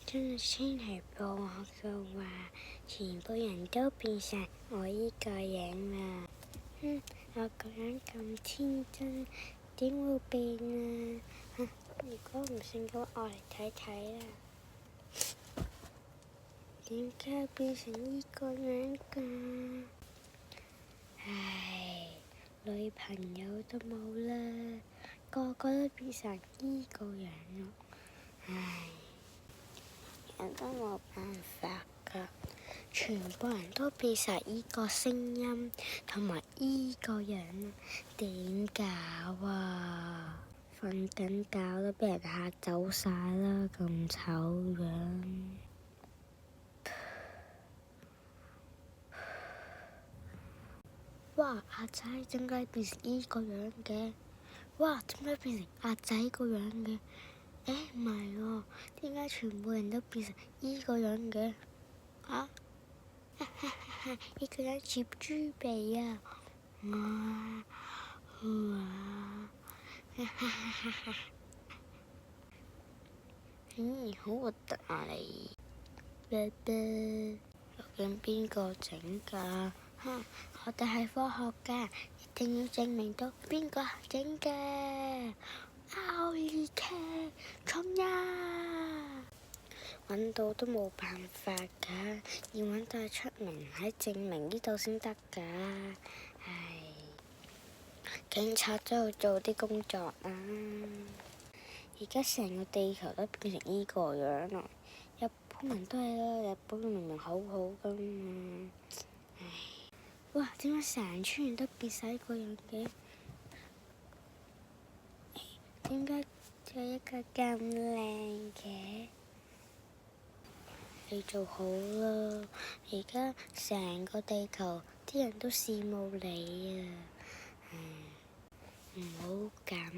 今日先嚟報學嘅話，全部人都變晒我依個樣啦。我個樣咁天真，點會變啊？如果唔信嘅話，我嚟睇睇啦。點解變成依個樣㗎？唉，女朋友都冇啦，個個都變成依個樣咯。唉，人都冇辦法㗎，全部人都變晒依個聲音同埋依個樣，點搞啊？瞓緊覺都俾人嚇走晒啦，咁醜樣。哇！阿仔點解變成依個樣嘅？哇！點解變成阿仔個樣嘅？唔係喎，點解全部人都變成依個樣嘅？依個樣似豬鼻啊！好核突啊你！究竟邊個整㗎？我哋係科學家，一定要證明到邊個整嘅。奧利給，衝呀！揾到都冇辦法㗎，要揾到出名喺證明呢度先得㗎。唉，警察都要做啲工作啊！而家成個地球都變成依個樣啦，日本人都係啦，日本明明好好㗎嘛。唉，哇！點解成村人都變晒依個樣嘅？點解有一個咁靚嘅？你做好啦，而家成個地球啲人都羨慕你啊！唔好咁